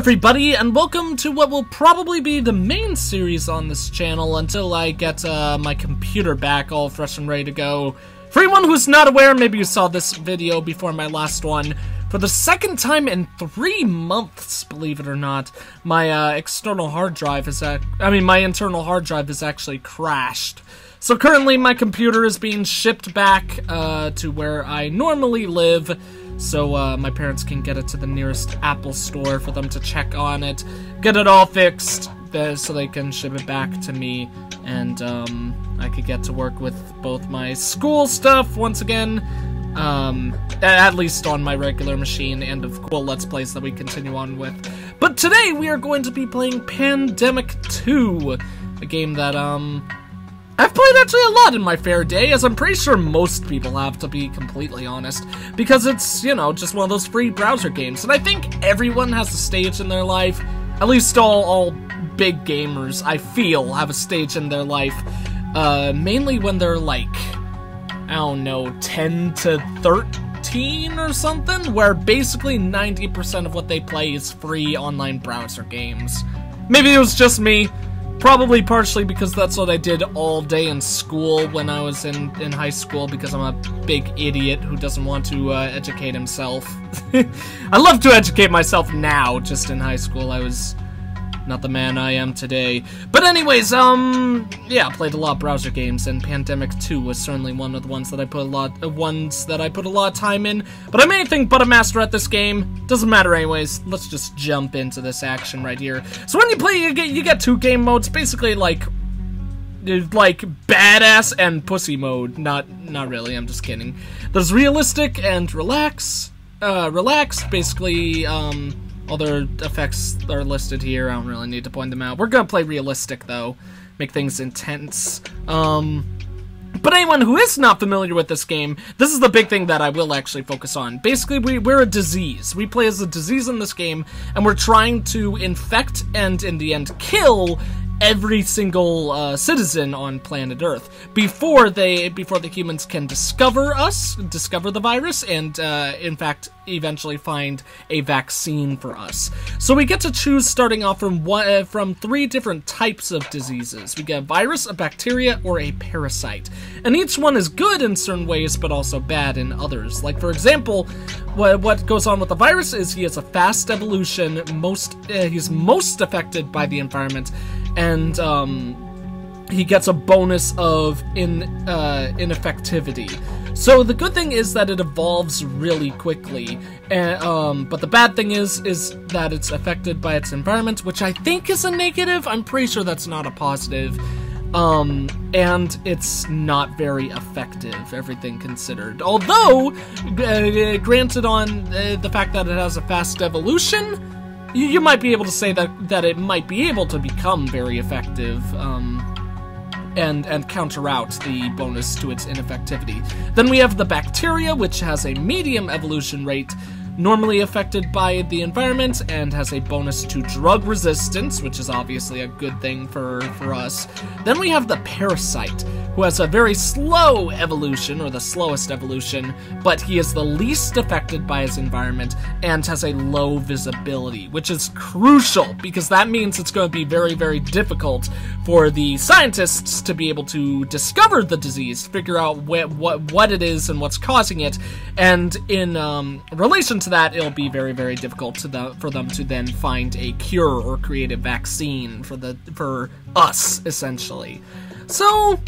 everybody, and welcome to what will probably be the main series on this channel until I get my computer back all fresh and ready to go. For anyone who's not aware, maybe you saw this video before my last one. For the second time in 3 months, believe it or not, my external hard drive is my internal hard drive is actually crashed. So currently my computer is being shipped back to where I normally live, so my parents can get it to the nearest Apple store for them to check on it, get it all fixed, so they can ship it back to me, and I could get to work with both my school stuff once again, at least on my regular machine, and of course Let's Plays that we continue on with. But today we are going to be playing Pandemic 2, a game that I've played actually a lot in my fair day, as I'm pretty sure most people have, to be completely honest, because it's, you know, just one of those free browser games, and I think everyone has a stage in their life, at least all big gamers, I feel, have a stage in their life, mainly when they're like, I don't know, 10 to 13 or something, where basically 90% of what they play is free online browser games. Maybe it was just me. Probably partially because that's what I did all day in school when I was in high school, because I'm a big idiot who doesn't want to educate himself. I love to educate myself now, just in high school I was not the man I am today. But anyways, yeah, I played a lot of browser games, and Pandemic 2 was certainly one of the ones that I put a lot of time in. But I'm anything but a master at this game. Doesn't matter anyways. Let's just jump into this action right here. So when you play, you get 2 game modes, basically like badass and pussy mode. Not really, I'm just kidding. There's realistic and relax. Relax, basically, all their effects are listed here. I don't really need to point them out. We're gonna play realistic, though. Make things intense. But anyone who is not familiar with this game, this is the big thing that I will actually focus on. Basically, we're a disease. We play as a disease in this game, and we're trying to infect and, in the end, kill every single citizen on planet Earth before the humans can discover the virus, and in fact eventually find a vaccine for us. So we get to choose, starting off from 3 different types of diseases. We get a virus, a bacteria, or a parasite, and each one is good in certain ways but also bad in others. Like, for example, what goes on with the virus is he has a fast evolution. He's most affected by the environment, and he gets a bonus of ineffectivity. So the good thing is that it evolves really quickly, but the bad thing is that it's affected by its environment, which I think is a negative. I'm pretty sure that's not a positive. And it's not very effective, everything considered. Although, granted on the fact that it has a fast evolution, you might be able to say that it might be able to become very effective, and counter out the bonus to its ineffectivity. Then we have the bacteria, which has a medium evolution rate, normally affected by the environment, and has a bonus to drug resistance, which is obviously a good thing for us. Then we have the parasite, who has a very slow evolution, or the slowest evolution, but he is the least affected by his environment and has a low visibility, which is crucial, because that means it's going to be very, very difficult for the scientists to be able to discover the disease, figure out what it is and what's causing it, and in relation to that, it'll be very, very difficult for them to then find a cure or create a vaccine for us, essentially. So,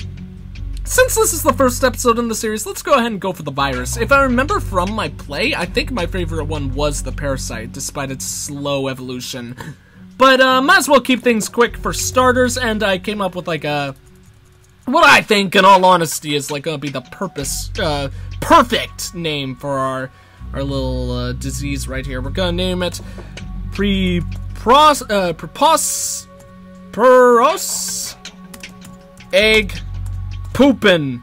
since this is the first episode in the series, let's go ahead and go for the virus. If I remember from my play, I think my favorite one was the parasite, despite its slow evolution. But might as well keep things quick for starters, and I came up with like what I think, in all honesty, is like gonna be the perfect name for our little disease right here. We're gonna name it Preposterous Egg Poopin'.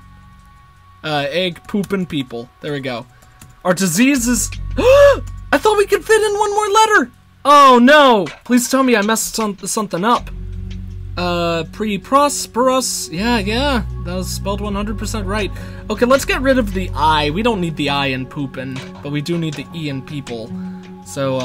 Egg poopin' people. There we go. Our disease is... I thought we could fit in one more letter! Oh no! Please tell me I messed something up. Preposterous. Yeah, that was spelled 100% right. Okay, let's get rid of the I. We don't need the I in poopin', but we do need the E in people. So,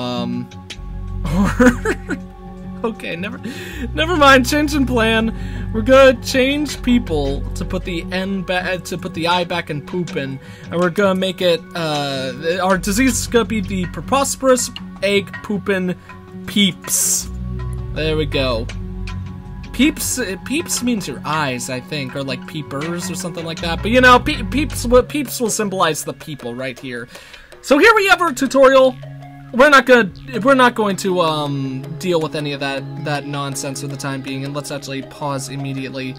Or okay, never mind. Change in plan. We're gonna change people to put the N back, to put the I back in poopin', and we're gonna make it. Our disease is gonna be the preposterous egg poopin' peeps. There we go. Peeps means your eyes, I think, or like peepers or something like that. But you know, peeps will symbolize the people right here. So here we have our tutorial. We're not going to deal with any of that nonsense for the time being, and let's actually pause immediately.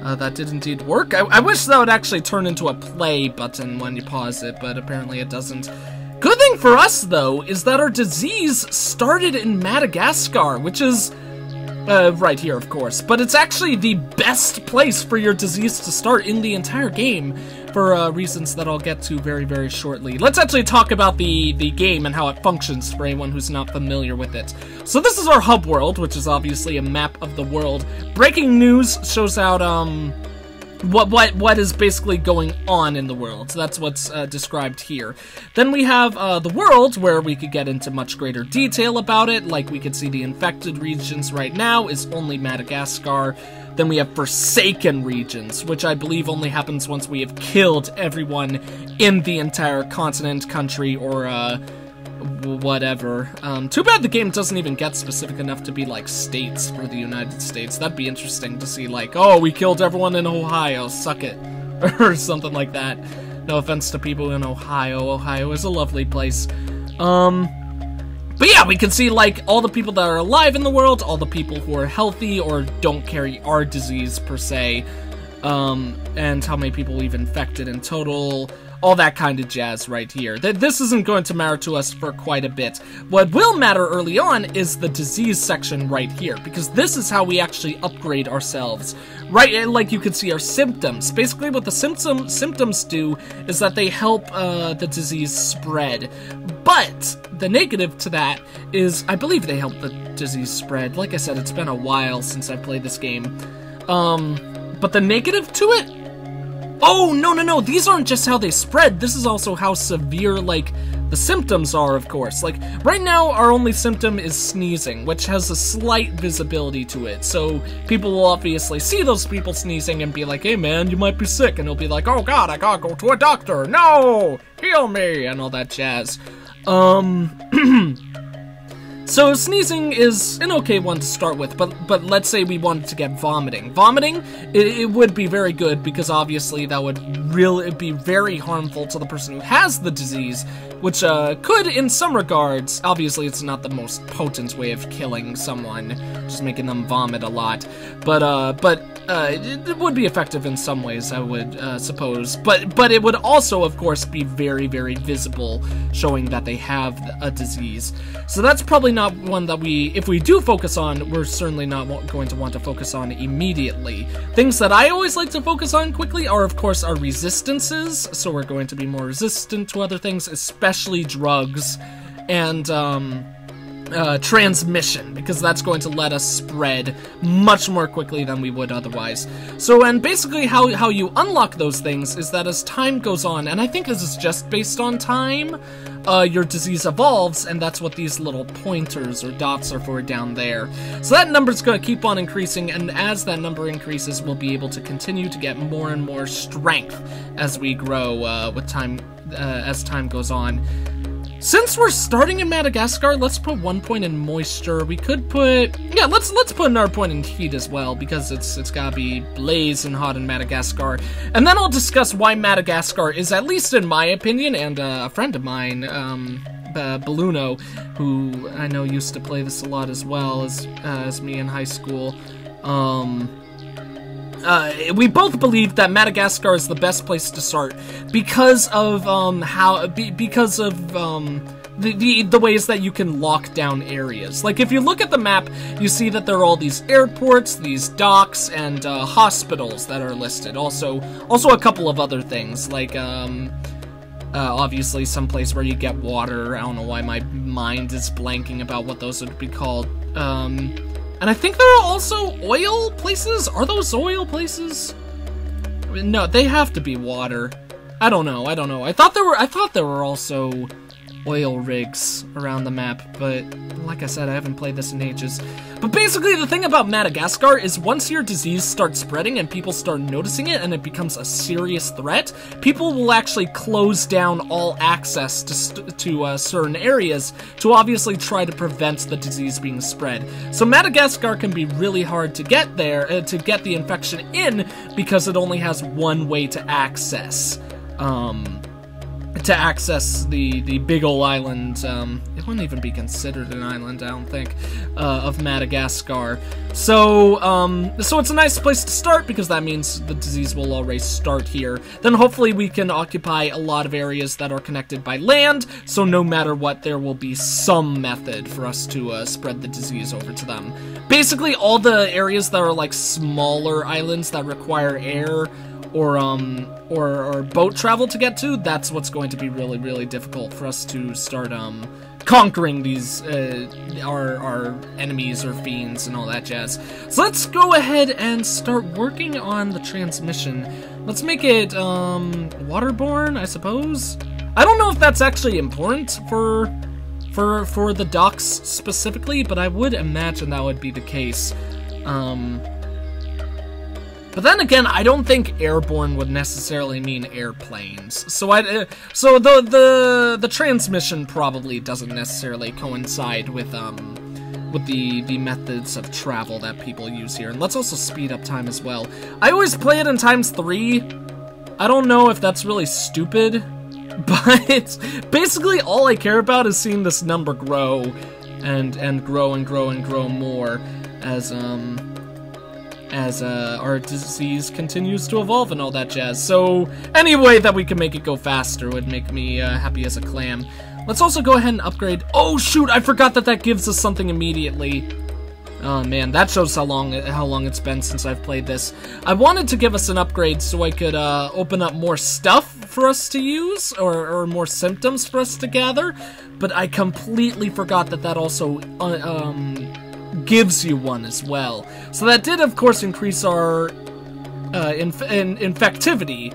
That did indeed work. I wish that would actually turn into a play button when you pause it, but apparently it doesn't. Good thing for us, though, is that our disease started in Madagascar, which is right here, of course. But it's actually the best place for your disease to start in the entire game, for reasons that I'll get to very, very shortly. Let's actually talk about the game and how it functions for anyone who's not familiar with it. So this is our hub world, which is obviously a map of the world. Breaking news shows out what is basically going on in the world. So that's what's described here. Then we have the world, where we could get into much greater detail about it. Like, we could see the infected regions right now is only Madagascar. Then we have Forsaken regions, which I believe only happens once we have killed everyone in the entire continent, country, or whatever. Too bad the game doesn't even get specific enough to be like states for the United States. That'd be interesting to see, like, oh, we killed everyone in Ohio, suck it, or something like that. No offense to people in Ohio. Ohio is a lovely place. But yeah, we can see, like, all the people that are alive in the world, all the people who are healthy or don't carry our disease, per se, and how many people we've infected in total, all that kind of jazz right here. This isn't going to matter to us for quite a bit. What will matter early on is the disease section right here, because this is how we actually upgrade ourselves. Right, like you can see our symptoms. Basically what the symptoms do is that they help the disease spread. But the negative to that is, I believe they help the disease spread. Like I said, it's been a while since I played this game. But the negative to it? Oh, no, these aren't just how they spread, this is also how severe, like, the symptoms are, of course. Like, right now, our only symptom is sneezing, which has a slight visibility to it, so people will obviously see those people sneezing and be like, hey man, you might be sick, and they'll be like, oh god, I gotta go to a doctor, no, heal me, and all that jazz. So sneezing is an okay one to start with, but let's say we wanted to get vomiting. Vomiting, it would be very good, because obviously that would really be very harmful to the person who has the disease, which could, in some regards, obviously it's not the most potent way of killing someone, just making them vomit a lot, but it would be effective in some ways, I would suppose, but it would also, of course, be very, very visible, showing that they have a disease. So that's probably not one that if we do focus on, we're certainly not going to want to focus on immediately. Things that I always like to focus on quickly are, of course, our resistances, so we're going to be more resistant to other things, especially drugs, and transmission, because that's going to let us spread much more quickly than we would otherwise. So, and basically how you unlock those things is that as time goes on, and I think this is just based on time, your disease evolves, and that's what these little pointers or dots are for down there. So that number's going to keep on increasing, and as that number increases, we'll be able to continue to get more and more strength as we grow with time, as time goes on. Since we're starting in Madagascar, let's put 1 point in moisture. We could put, yeah, let's put another point in heat as well, because it's gotta be blazing hot in Madagascar. And then I'll discuss why Madagascar is, at least in my opinion, and a friend of mine, Balluno, who I know used to play this a lot as well as me in high school. We both believe that Madagascar is the best place to start because of the ways that you can lock down areas. Like, if you look at the map, you see that there are all these airports, these docks, and hospitals that are listed. Also a couple of other things, like obviously some place where you get water. I don't know why my mind is blanking about what those would be called. And I think there are also oil places? Are those oil places? No, they have to be water. I don't know. I thought there were also oil rigs around the map, but like I said, I haven't played this in ages. But basically, the thing about Madagascar is once your disease starts spreading and people start noticing it and it becomes a serious threat, people will actually close down all access to certain areas to obviously try to prevent the disease being spread. So Madagascar can be really hard to get there, to get the infection in, because it only has one way to access the big ol' island. It wouldn't even be considered an island, I don't think, of Madagascar. So it's a nice place to start, because that means the disease will already start here. Then hopefully we can occupy a lot of areas that are connected by land, so no matter what, there will be some method for us to spread the disease over to them. Basically, all the areas that are like smaller islands that require air or boat travel to get to, that's what's going to be really, really difficult for us to start conquering these our enemies or fiends and all that jazz. So let's go ahead and start working on the transmission. Let's make it waterborne, I suppose. I don't know if that's actually important for the docks specifically, but I would imagine that would be the case. But then again, I don't think airborne would necessarily mean airplanes. So the transmission probably doesn't necessarily coincide with the methods of travel that people use here. And let's also speed up time as well. I always play it in ×3. I don't know if that's really stupid, but basically all I care about is seeing this number grow and grow and grow and grow more as our disease continues to evolve and all that jazz. So any way that we can make it go faster would make me happy as a clam. Let's also go ahead and upgrade. Oh shoot, I forgot that gives us something immediately. Oh man, that shows how long it's been since I've played this. I wanted to give us an upgrade so I could open up more stuff for us to use, or more symptoms for us to gather, but I completely forgot that also gives you one as well. So that did, of course, increase our infectivity.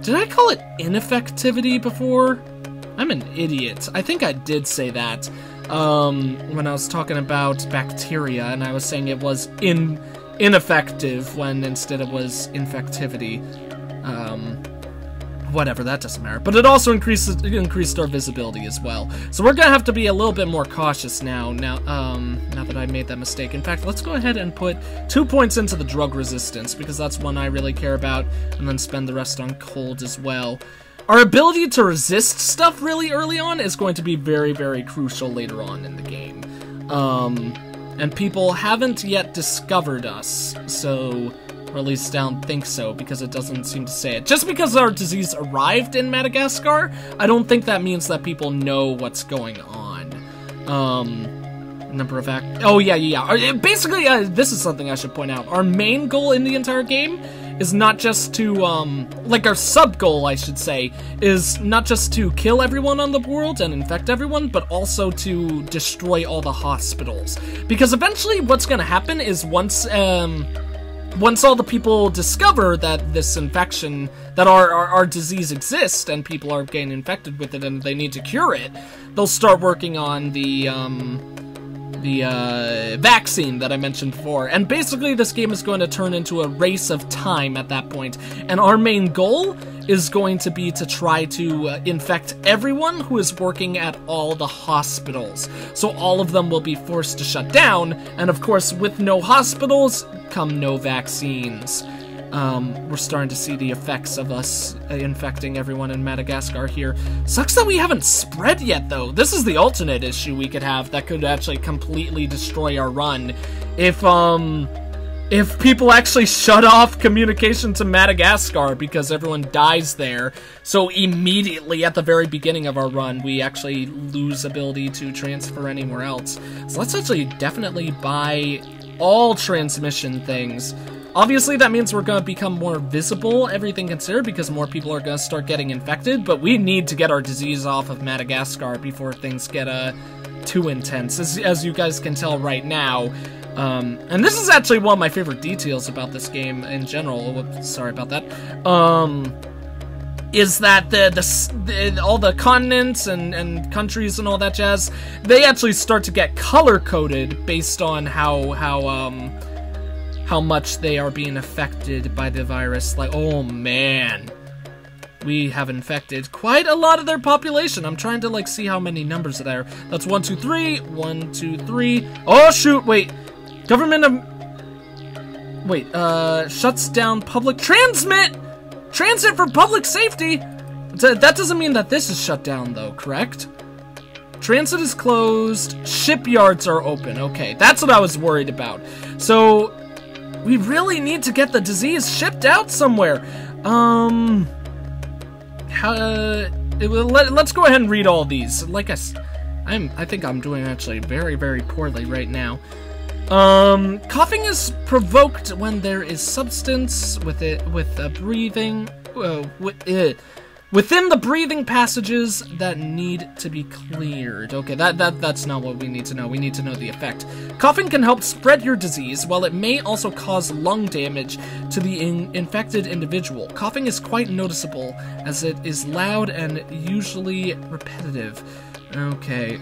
Did I call it ineffectivity before? I'm an idiot. I think I did say that when I was talking about bacteria, and I was saying it was ineffective when instead it was infectivity. Whatever, that doesn't matter. But it also increased our visibility as well. So we're gonna have to be a little bit more cautious now that I made that mistake. In fact, let's go ahead and put 2 points into the drug resistance, because that's one I really care about, and then spend the rest on cold as well. Our ability to resist stuff really early on is going to be very, very crucial later on in the game. And people haven't yet discovered us, so... Or at least I don't think so, because it doesn't seem to say it. Just because our disease arrived in Madagascar, I don't think that means that people know what's going on. Number of oh yeah. Basically, this is something I should point out. Our main goal in the entire game is not just to, like our sub-goal, I should say, is not just to kill everyone on the world and infect everyone, but also to destroy all the hospitals. Because eventually what's gonna happen is once all the people discover that this infection, that our disease exists and people are getting infected with it and they need to cure it, they'll start working on the vaccine that I mentioned before. And basically this game is going to turn into a race of time at that point. And our main goal is going to be to try to infect everyone who is working at all the hospitals. So all of them will be forced to shut down, and of course with no hospitals come no vaccines. We're starting to see the effects of us infecting everyone in Madagascar here. Sucks that we haven't spread yet, though. This is the alternate issue we could have that could actually completely destroy our run. If people actually shut off communication to Madagascar because everyone dies there, so immediately at the very beginning of our run, we actually lose ability to transfer anywhere else. So let's actually definitely buy all transmission things. Obviously, that means we're going to become more visible, everything considered, because more people are going to start getting infected, but we need to get our disease off of Madagascar before things get too intense, as you guys can tell right now. And this is actually one of my favorite details about this game in general. Whoops, sorry about that. is that all the continents and countries and all that jazz, they actually start to get color-coded based on how much they are being affected by the virus. Like, oh man, we have infected quite a lot of their population. I'm trying to, like, see how many numbers there. That's 1, 2, 3, 1, 2, 3. Oh shoot, wait. Government of... Wait, shuts down public transit for public safety. That doesn't mean that this is shut down, though, correct? Transit is closed. Shipyards are open. Okay, that's what I was worried about. So, we really need to get the disease shipped out somewhere. Let's go ahead and read all these. Like I think I'm doing actually very, very poorly right now. Coughing is provoked when there is substance within the breathing passages that need to be cleared. Okay, that's not what we need to know. We need to know the effect. Coughing can help spread your disease, while it may also cause lung damage to the infected individual. Coughing is quite noticeable, as it is loud and usually repetitive. Okay,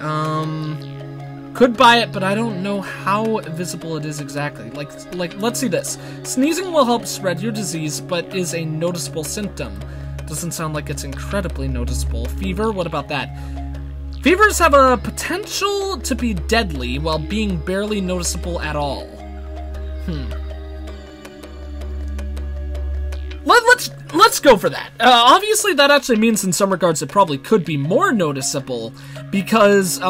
could buy it, but I don't know how visible it is exactly. Like, let's see this. Sneezing will help spread your disease, but is a noticeable symptom. Doesn't sound like it's incredibly noticeable. Fever, what about that? Fevers have a potential to be deadly while being barely noticeable at all. Let's go for that. Obviously, that actually means in some regards it probably could be more noticeable because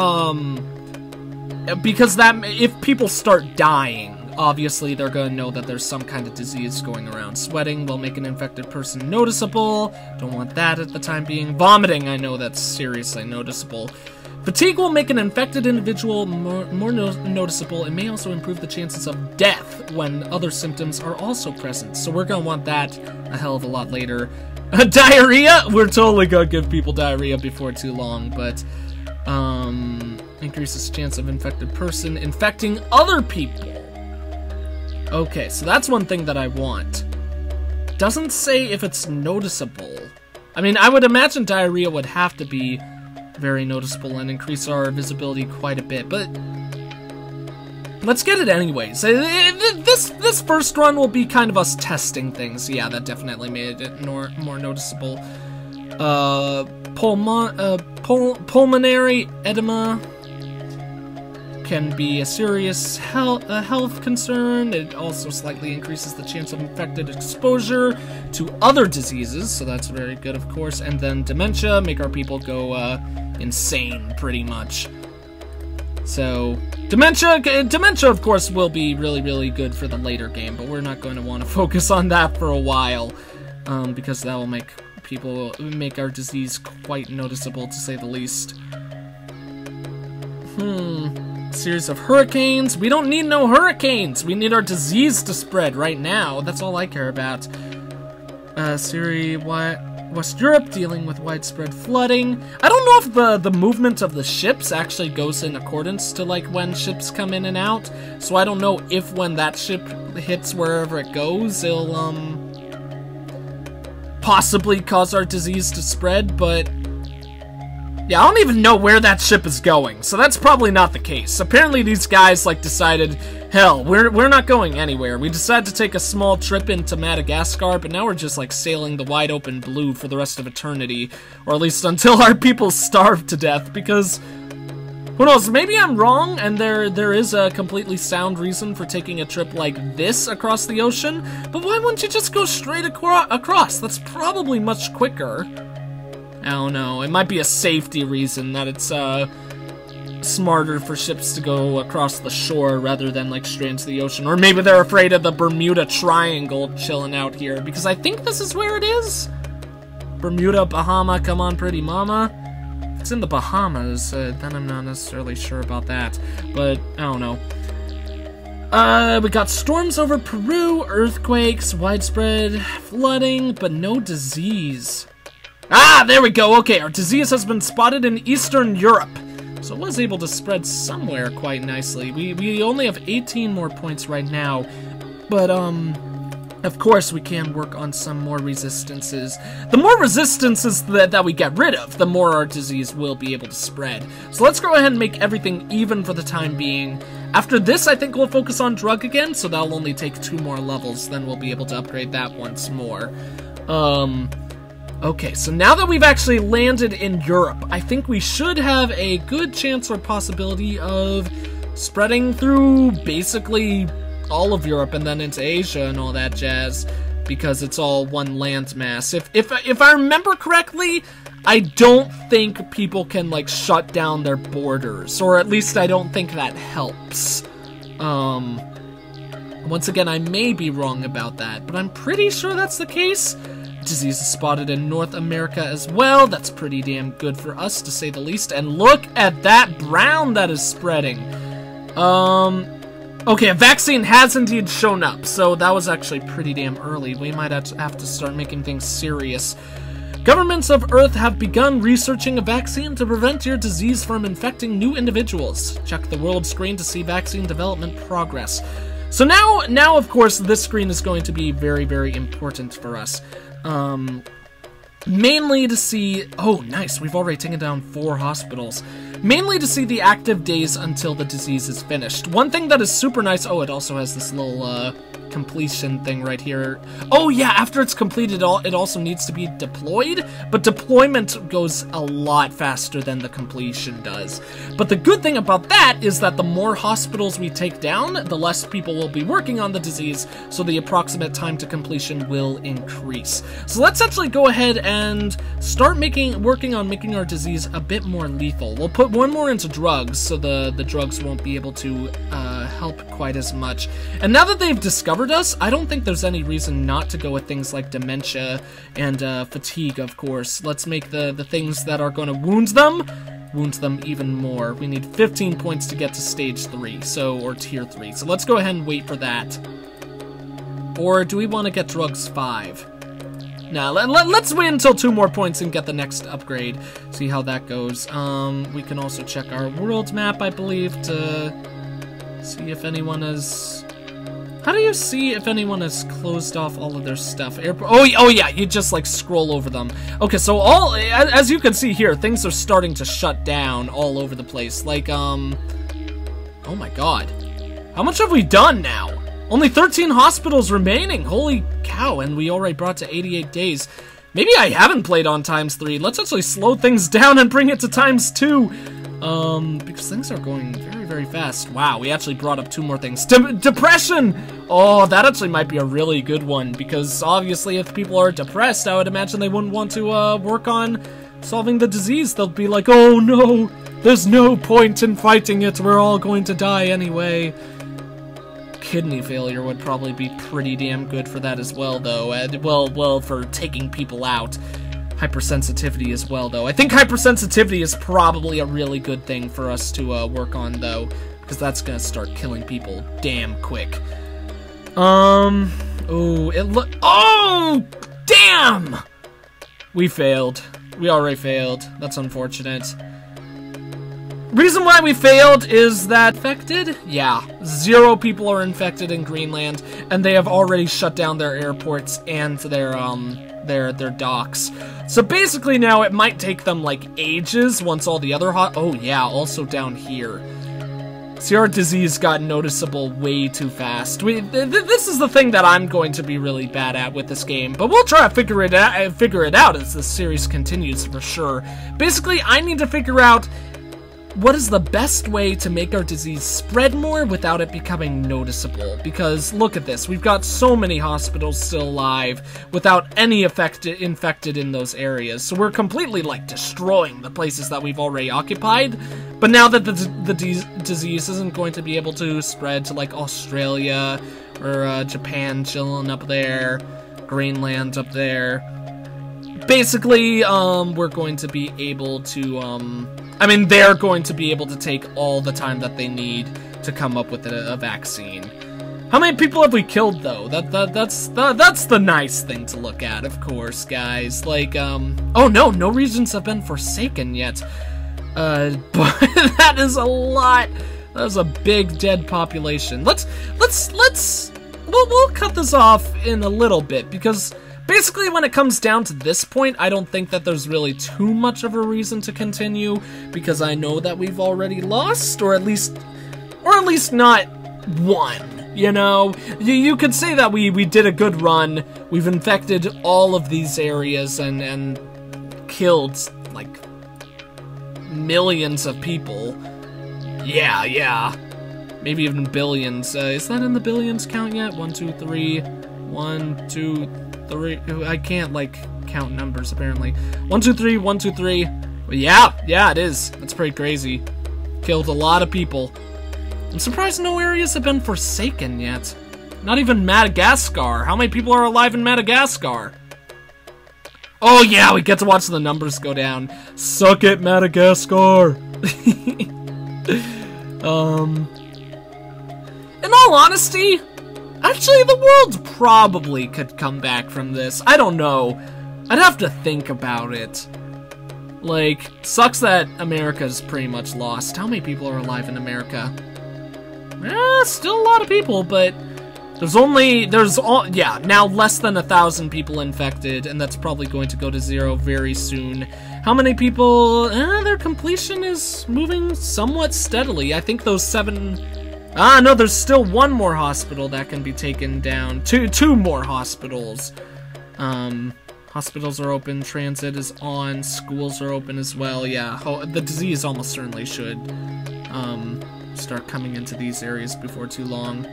that if people start dying, obviously they're going to know that there's some kind of disease going around. Sweating will make an infected person noticeable. Don't want that at the time being. Vomiting, I know that's seriously noticeable. Fatigue will make an infected individual more noticeable. It may also improve the chances of death when other symptoms are also present. So we're going to want that a hell of a lot later. Diarrhea? We're totally going to give people diarrhea before too long, but increases chance of infected person infecting other people. Okay, so that's one thing that I want. Doesn't say if it's noticeable. I mean, I would imagine diarrhea would have to be very noticeable and increase our visibility quite a bit, but let's get it anyways. This first run will be kind of us testing things. Yeah, that definitely made it more noticeable. Pulmonary edema can be a serious health concern. It also slightly increases the chance of infected exposure to other diseases, so that's very good, of course. And then dementia, make our people go insane, pretty much. So dementia, of course, will be really, really good for the later game, but we're not going to want to focus on that for a while, because that will make our disease quite noticeable, to say the least. Series of hurricanes. We don't need no hurricanes. We need our disease to spread right now. That's all I care about. West Europe dealing with widespread flooding. I don't know if the movement of the ships actually goes in accordance to like when ships come in and out. So I don't know if when that ship hits wherever it goes, it'll possibly cause our disease to spread, but yeah, I don't even know where that ship is going, so that's probably not the case. Apparently these guys, like, decided, hell, we're not going anywhere. We decided to take a small trip into Madagascar, but now we're just, like, sailing the wide open blue for the rest of eternity, or at least until our people starve to death, because who knows, maybe I'm wrong, and there is a completely sound reason for taking a trip like this across the ocean, but why wouldn't you just go straight across? That's probably much quicker. I don't know, it might be a safety reason that it's smarter for ships to go across the shore rather than like straight into the ocean. Or maybe they're afraid of the Bermuda Triangle chilling out here, because I think this is where it is. Bermuda, Bahama, come on pretty mama. If it's in the Bahamas, then I'm not necessarily sure about that, but I don't know. We got storms over Peru, earthquakes, widespread flooding, but no disease. Ah, there we go. Okay, our disease has been spotted in Eastern Europe. So it was able to spread somewhere quite nicely. We only have 18 more points right now. But, Of course, we can work on some more resistances. The more resistances that we get rid of, the more our disease will be able to spread. So let's go ahead and make everything even for the time being. After this, I think we'll focus on drug again, so that'll only take 2 more levels. Then we'll be able to upgrade that once more. Okay, so now that we've actually landed in Europe, I think we should have a good chance or possibility of spreading through basically all of Europe and then into Asia and all that jazz, because it's all one landmass. If I remember correctly, I don't think people can, like, shut down their borders, or at least I don't think that helps. Once again, I may be wrong about that, but I'm pretty sure that's the case. Disease is spotted in North America as well. That's pretty damn good for us, to say the least. And look at that brown that is spreading. Okay, a vaccine has indeed shown up, so that was actually pretty damn early. We might have to start making things serious. Governments of Earth have begun researching a vaccine to prevent your disease from infecting new individuals. Check the world screen to see vaccine development progress. So now of course, this screen is going to be very, very important for us. Mainly to see... Oh, nice. We've already taken down 4 hospitals. Mainly to see the active days until the disease is finished. One thing that is super nice... Oh, it also has this little, completion thing right here. Oh, yeah, after it's completed, it also needs to be deployed, but deployment goes a lot faster than the completion does. But the good thing about that is that the more hospitals we take down, the less people will be working on the disease, so the approximate time to completion will increase. So let's actually go ahead and start working on making our disease a bit more lethal. We'll put 1 more into drugs, so the drugs won't be able to help quite as much. And now that they've discovered us, I don't think there's any reason not to go with things like dementia and fatigue, of course. Let's make the things that are going to wound them even more. We need 15 points to get to stage 3, or tier 3. So let's go ahead and wait for that. Or do we want to get drugs 5? Now, let's wait until 2 more points and get the next upgrade. See how that goes. We can also check our world map, I believe, to see if anyone has... How do you see if anyone has closed off all of their stuff? Oh yeah, you just, like, scroll over them. Okay, so as you can see here, things are starting to shut down all over the place. Like, oh my god. How much have we done now? Only 13 hospitals remaining. Holy cow, and we already brought to 88 days. Maybe I haven't played on ×3. Let's actually slow things down and bring it to ×2. Because things are going very, very fast. Wow, we actually brought up 2 more things. Depression! Oh, that actually might be a really good one, because obviously if people are depressed, I would imagine they wouldn't want to, work on solving the disease. They'll be like, oh no, there's no point in fighting it, we're all going to die anyway. Kidney failure would probably be pretty damn good for that as well, though. Well, for taking people out. Hypersensitivity as well, though. I think hypersensitivity is probably a really good thing for us to work on, though, because that's gonna start killing people damn quick. Oh, oh, damn! We failed. We already failed. That's unfortunate. Reason why we failed is that infected? Yeah, 0 people are infected in Greenland, and they have already shut down their airports and their docks. So basically now it might take them, like, ages once all the other oh yeah, also down here. See, our disease got noticeable way too fast. This is the thing that I'm going to be really bad at with this game, but we'll try to figure it out as the series continues for sure. Basically, I need to figure out what is the best way to make our disease spread more without it becoming noticeable? Because look at this, we've got so many hospitals still alive without any infected in those areas. So we're completely, like, destroying the places that we've already occupied. But now that the disease isn't going to be able to spread to, like, Australia or Japan chilling up there, Greenland up there, basically, we're going to be able to, I mean, they're going to be able to take all the time that they need to come up with a vaccine. How many people have we killed, though? That's the nice thing to look at, of course, guys. Like, oh no regions have been forsaken yet. But that is a lot. That is a big dead population. Let's we'll cut this off in a little bit, because basically when it comes down to this point, I don't think that there's really too much of a reason to continue, because I know that we've already lost, or at least not won, you know? You could say that we did a good run, we've infected all of these areas and killed, like, millions of people. Yeah. Maybe even billions. Is that in the billions count yet? 1, 2, 3. 1, 2, 3. I can't, like, count numbers, apparently. 1, 2, 3, 1, 2, 3. Well, yeah, it is. That's pretty crazy. Killed a lot of people. I'm surprised no areas have been forsaken yet. Not even Madagascar. How many people are alive in Madagascar? Oh yeah, we get to watch the numbers go down. Suck it, Madagascar. In all honesty, actually the world probably could come back from this. I don't know. I'd have to think about it. Like, sucks that America's pretty much lost. How many people are alive in America? Still a lot of people, but now less than 1,000 people infected, and that's probably going to go to 0 very soon. How many people? Their completion is moving somewhat steadily. I think those 7... no, there's still 1 more hospital that can be taken down. Two more hospitals. Hospitals are open, transit is on, schools are open as well. Yeah, the disease almost certainly should start coming into these areas before too long.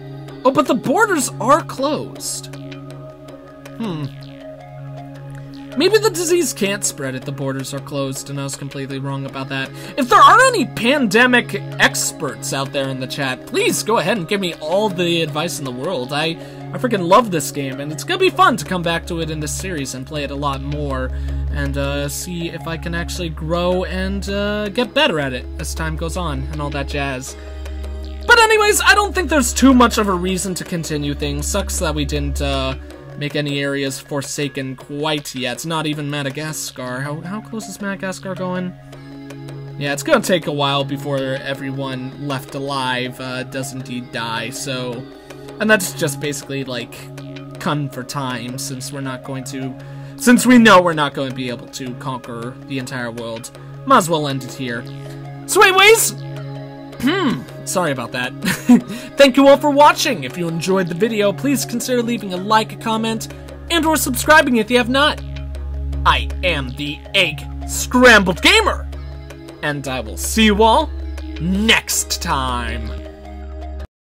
Oh, but the borders are closed. Maybe the disease can't spread if the borders are closed, and I was completely wrong about that. If there are any pandemic experts out there in the chat, please go ahead and give me all the advice in the world. I freaking love this game, and it's gonna be fun to come back to it in this series and play it a lot more, and see if I can actually grow and get better at it as time goes on, and all that jazz. But anyways, I don't think there's too much of a reason to continue things. Sucks that we didn't make any areas forsaken quite yet. Not even Madagascar. How close is Madagascar going? Yeah, it's gonna take a while before everyone left alive does indeed die, so... And that's just basically, like, con for time, since we know we're not going to be able to conquer the entire world. Might as well end it here. So anyways... sorry about that. Thank you all for watching. If you enjoyed the video, please consider leaving a like, a comment, and or subscribing if you have not. I am the Egg Scrambled Gamer, and I will see you all next time.